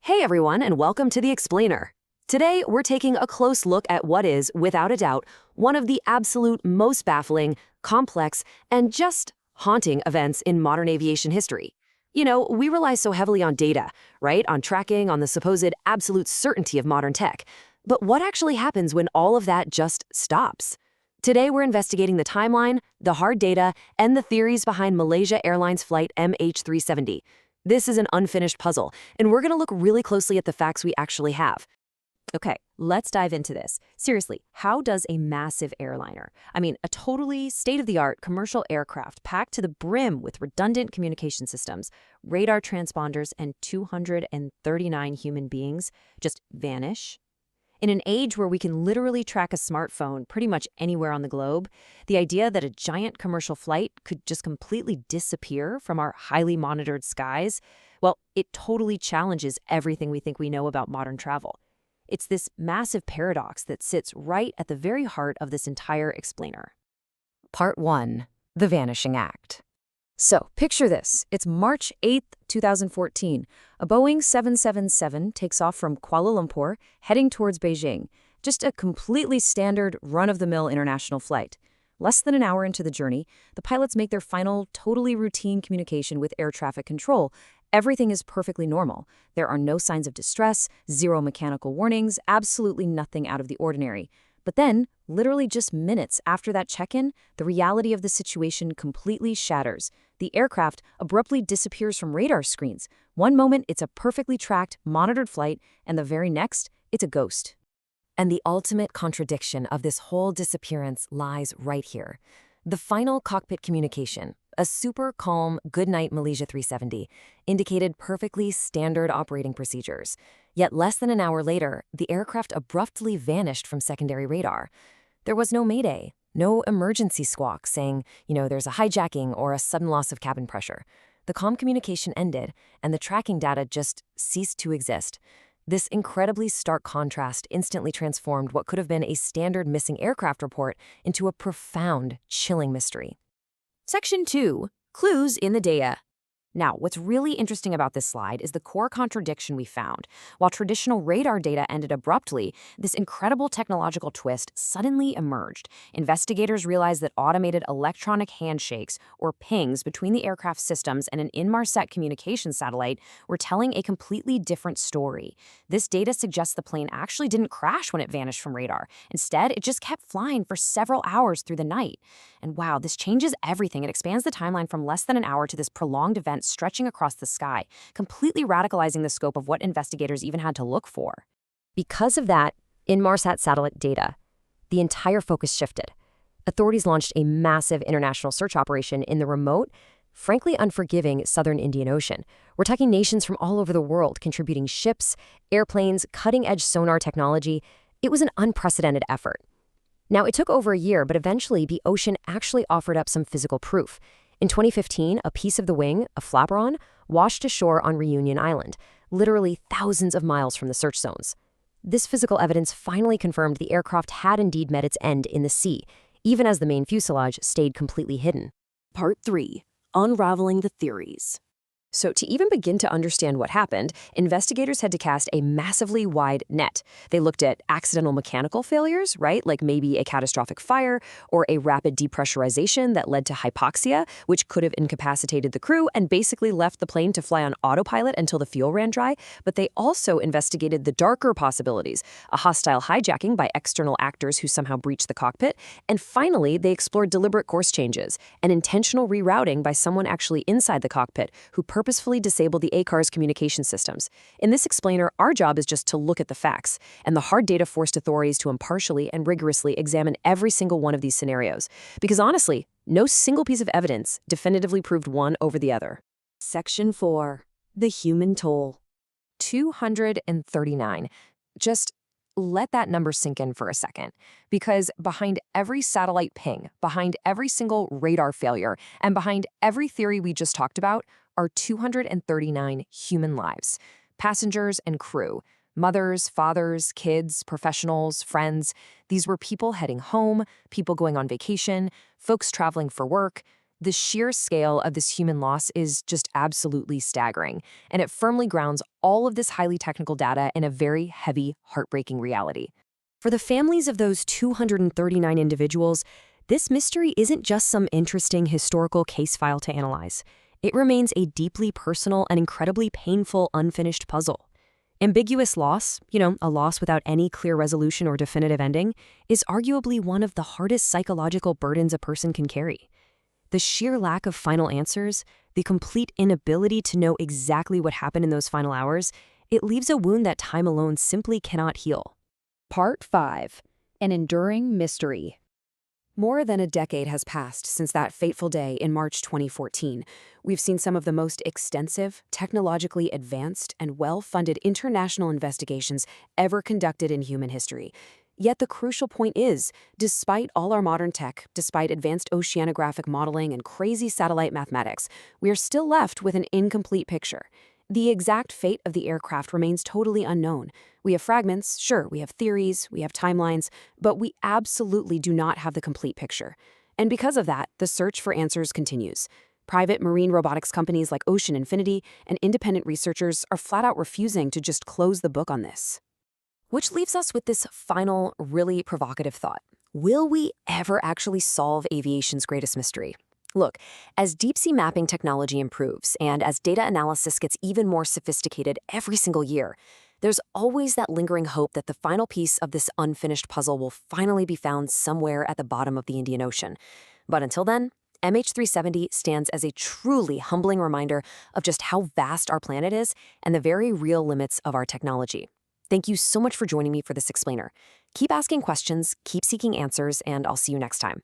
Hey everyone, and welcome to The Explainer. Today, we're taking a close look at what is, without a doubt, one of the absolute most baffling, complex, and just haunting events in modern aviation history. We rely so heavily on data, right? On tracking, on the supposed absolute certainty of modern tech. But what actually happens when all of that just stops? Today, we're investigating the timeline, the hard data, and the theories behind Malaysia Airlines Flight MH370. This is an unfinished puzzle, and we're going to look really closely at the facts we actually have. Okay, let's dive into this. Seriously, how does a massive airliner, a totally state-of-the-art commercial aircraft packed to the brim with redundant communication systems, radar transponders, and 239 human beings, just vanish? In an age where we can literally track a smartphone pretty much anywhere on the globe, the idea that a giant commercial flight could just completely disappear from our highly monitored skies, well, it totally challenges everything we think we know about modern travel. It's this massive paradox that sits right at the very heart of this entire explainer. Part 1. The Vanishing Act. So, picture this. It's March 8th, 2014. A Boeing 777 takes off from Kuala Lumpur, heading towards Beijing. Just a completely standard, run-of-the-mill international flight. Less than an hour into the journey, the pilots make their final, totally routine communication with air traffic control. Everything is perfectly normal. There are no signs of distress, zero mechanical warnings, absolutely nothing out of the ordinary. But then, literally just minutes after that check-in, the reality of the situation completely shatters. The aircraft abruptly disappears from radar screens. One moment, it's a perfectly tracked, monitored flight, and the very next, it's a ghost. And the ultimate contradiction of this whole disappearance lies right here. The final cockpit communication, a super calm goodnight Malaysia 370, indicated perfectly standard operating procedures. Yet less than an hour later, the aircraft abruptly vanished from secondary radar. There was no mayday, no emergency squawk saying, there's a hijacking or a sudden loss of cabin pressure. The comm communication ended, and the tracking data just ceased to exist. This incredibly stark contrast instantly transformed what could have been a standard missing aircraft report into a profound, chilling mystery. Section 2. Clues in the data. Now, what's really interesting about this slide is the core contradiction we found. While traditional radar data ended abruptly, this incredible technological twist suddenly emerged. Investigators realized that automated electronic handshakes, or pings, between the aircraft systems and an Inmarsat communication satellite were telling a completely different story. This data suggests the plane actually didn't crash when it vanished from radar. Instead, it just kept flying for several hours through the night. And wow, this changes everything. It expands the timeline from less than an hour to this prolonged event stretching across the sky, completely radicalizing the scope of what investigators even had to look for. Because of that Inmarsat satellite data, the entire focus shifted. Authorities launched a massive international search operation in the remote, frankly unforgiving southern Indian Ocean. We're talking nations from all over the world contributing ships, airplanes, cutting-edge sonar technology. It was an unprecedented effort. Now, it took over a year, but eventually the ocean actually offered up some physical proof. In 2015, a piece of the wing, a flaperon, washed ashore on Reunion Island, literally thousands of miles from the search zones. This physical evidence finally confirmed the aircraft had indeed met its end in the sea, even as the main fuselage stayed completely hidden. Part 3. Unraveling the theories. So to even begin to understand what happened, investigators had to cast a massively wide net. They looked at accidental mechanical failures, right? Like maybe a catastrophic fire or a rapid depressurization that led to hypoxia, which could have incapacitated the crew and basically left the plane to fly on autopilot until the fuel ran dry. But they also investigated the darker possibilities, a hostile hijacking by external actors who somehow breached the cockpit. And finally, they explored deliberate course changes, an intentional rerouting by someone actually inside the cockpit who purposefully disabled the ACAR's communication systems. In this explainer, our job is just to look at the facts, and the hard data forced authorities to impartially and rigorously examine every single one of these scenarios. Because honestly, no single piece of evidence definitively proved one over the other. Section 4. The human toll. 239. Just let that number sink in for a second, because behind every satellite ping, behind every single radar failure, and behind every theory we just talked about are 239 human lives, passengers and crew, mothers, fathers, kids, professionals, friends. These were people heading home, people going on vacation, folks traveling for work. The sheer scale of this human loss is just absolutely staggering, and it firmly grounds all of this highly technical data in a very heavy, heartbreaking reality. For the families of those 239 individuals, this mystery isn't just some interesting historical case file to analyze. It remains a deeply personal and incredibly painful unfinished puzzle. Ambiguous loss, a loss without any clear resolution or definitive ending, is arguably one of the hardest psychological burdens a person can carry. The sheer lack of final answers, the complete inability to know exactly what happened in those final hours, it leaves a wound that time alone simply cannot heal. Part 5. An enduring mystery. More than a decade has passed since that fateful day in March 2014. We've seen some of the most extensive, technologically advanced, and well-funded international investigations ever conducted in human history. Yet the crucial point is, despite all our modern tech, despite advanced oceanographic modeling and crazy satellite mathematics, we are still left with an incomplete picture. The exact fate of the aircraft remains totally unknown. We have fragments, sure, we have theories, we have timelines, but we absolutely do not have the complete picture. And because of that, the search for answers continues. Private marine robotics companies like Ocean Infinity and independent researchers are flat out refusing to just close the book on this. Which leaves us with this final, really provocative thought. Will we ever actually solve aviation's greatest mystery? Look, as deep-sea mapping technology improves and as data analysis gets even more sophisticated every single year, there's always that lingering hope that the final piece of this unfinished puzzle will finally be found somewhere at the bottom of the Indian Ocean. But until then, MH370 stands as a truly humbling reminder of just how vast our planet is and the very real limits of our technology. Thank you so much for joining me for this explainer. Keep asking questions, keep seeking answers, and I'll see you next time.